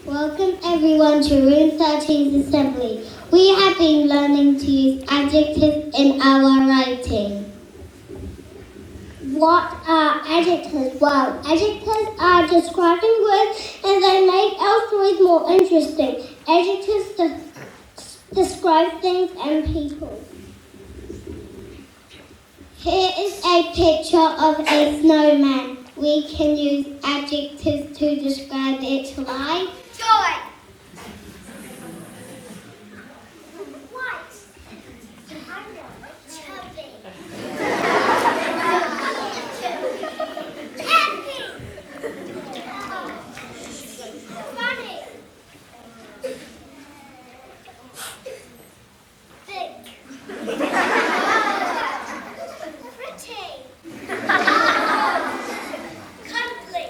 Welcome everyone to R13 Assembly. We have been learning to use adjectives in our writing. What are adjectives? Well, adjectives are describing words and they make our stories more interesting. Adjectives describe things and people. Here is a picture of a snowman. We can use adjectives to describe it like joy, white, chubby, happy, funny, thick, pretty, cuddly.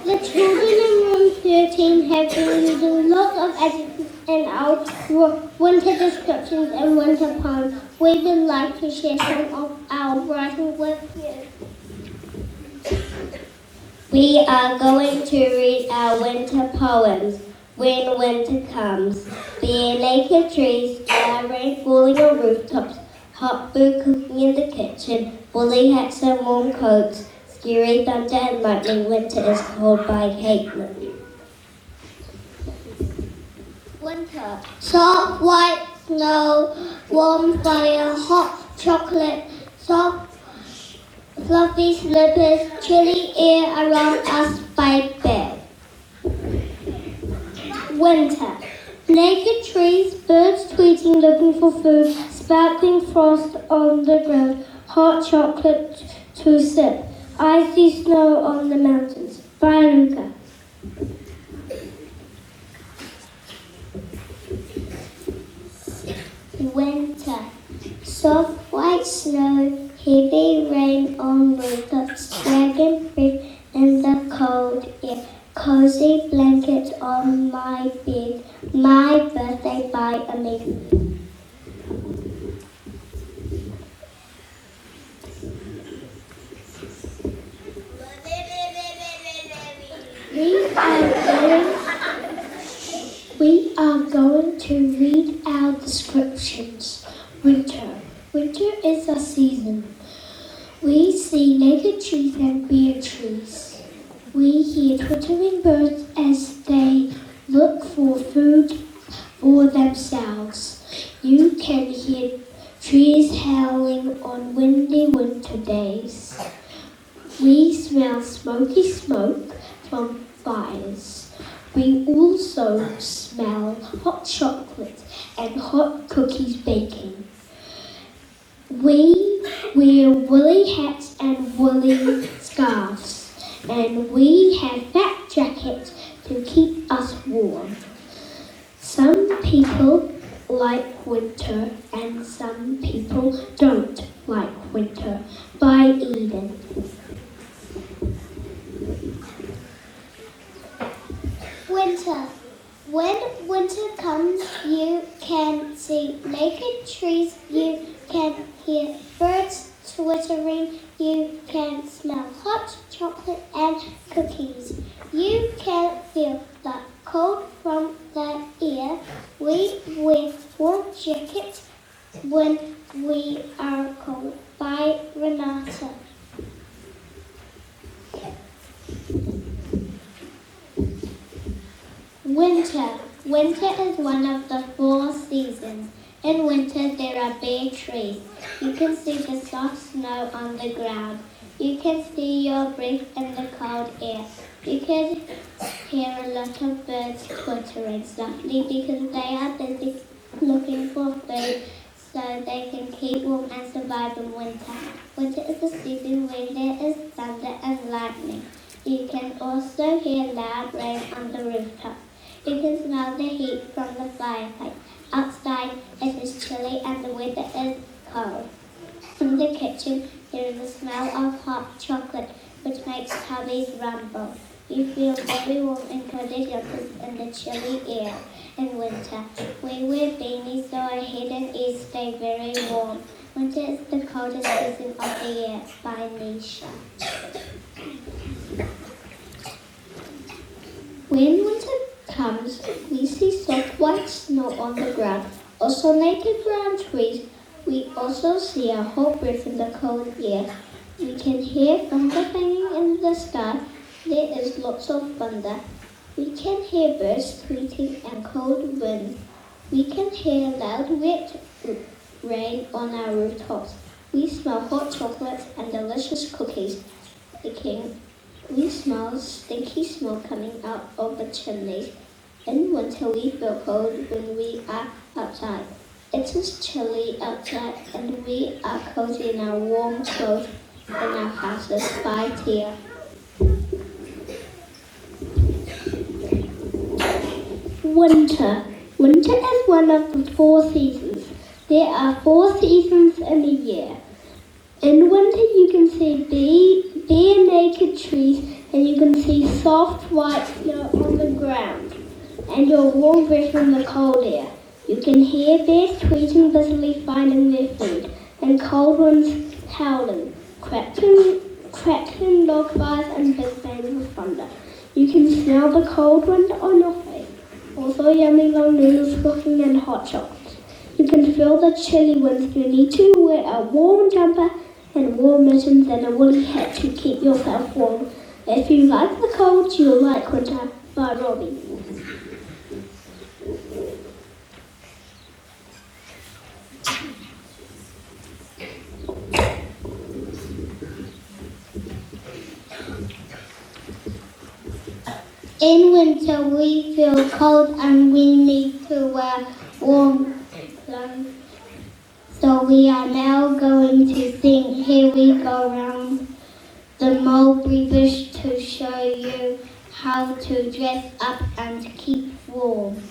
The children in room 13 have been using lots of adjectives in our winter descriptions and winter poems. We would like to share some of our writing with you. We are going to read our winter poems. When winter comes, bare naked trees, rain falling on rooftops, hot food cooking in the kitchen, woolly hats and warm coats, scary thunder and lightning, winter is called by Caitlin. Winter. Soft white snow, warm fire, hot chocolate, soft fluffy slippers, chilly air around us by bed. Winter. Naked trees, birds tweeting looking for food, sparkling frost on the ground, hot chocolate to sip, icy snow on the mountains. By Luca. Winter. Soft white snow, heavy rain on rooftops, dragon fruit in the cold air, cozy blankets on my bed, my birthday by a me. We are going to read our descriptions. Winter. Winter is a season. We see naked trees and bare trees. We hear twittering birds as they look for food for themselves. You can hear trees howling on windy winter days. We smell smoky smoke from fires. We also smell hot chocolate and hot cookies baking. We wear woolly hats and woolly scarves, and we have fat jackets to keep us warm. Some people like winter and some people don't like winter. By Eden. Winter. When winter comes, you can see naked trees, you can hear birds twittering, you can smell hot chocolate and cookies. You can feel the cold from the air. We wear warm jackets when we are cold. By Renata. Winter. Winter is one of the 4 seasons. In winter, there are bare trees. You can see the soft snow on the ground. You can see your breath in the cold air. You can hear a lot of birds twittering softly because they are busy looking for food so they can keep warm and survive in winter. Winter is a season when there is thunder and lightning. You can also hear loud rain on the rooftop. You can smell the heat from the fireplace. Outside, it is chilly and the weather is cold. In the kitchen, there is the smell of hot chocolate, which makes tummies rumble. You feel very warm and cozy jumpers in the chilly air. In winter, we wear beanies so our head and ears stay very warm. Winter is the coldest season of the year by nature. When winter comes, we see soft white snow on the ground, also naked brown trees. We also see a hot breath in the cold air. We can hear thunder banging in the sky. There is lots of thunder. We can hear birds tweeting and cold wind. We can hear loud wet rain on our rooftops. We smell hot chocolates and delicious cookies baking. We smell stinky smoke coming out of the chimneys. In winter we feel cold when we are outside. It is chilly outside and we are cozy in our warm clothes in our houses by tier. Winter. Winter is one of the 4 seasons. There are 4 seasons in a year. In winter you can see bare naked trees and you can see soft white snow on the ground and your warm breath from the cold air. You can hear bears tweeting busily finding their food and cold winds howling, crackling log fires and big bangs of thunder. You can smell the cold wind on your face, also yummy long noodles cooking and hot chocolates. You can feel the chilly winds. You need to wear a warm jumper and warm mittens and a woolly hat to keep yourself warm. If you like the cold, you'll like winter by Robbie. In winter we feel cold and we need to wear warm clothes. So we are now going to sing Here We Go Round the Mulberry Bush to show you how to dress up and keep warm.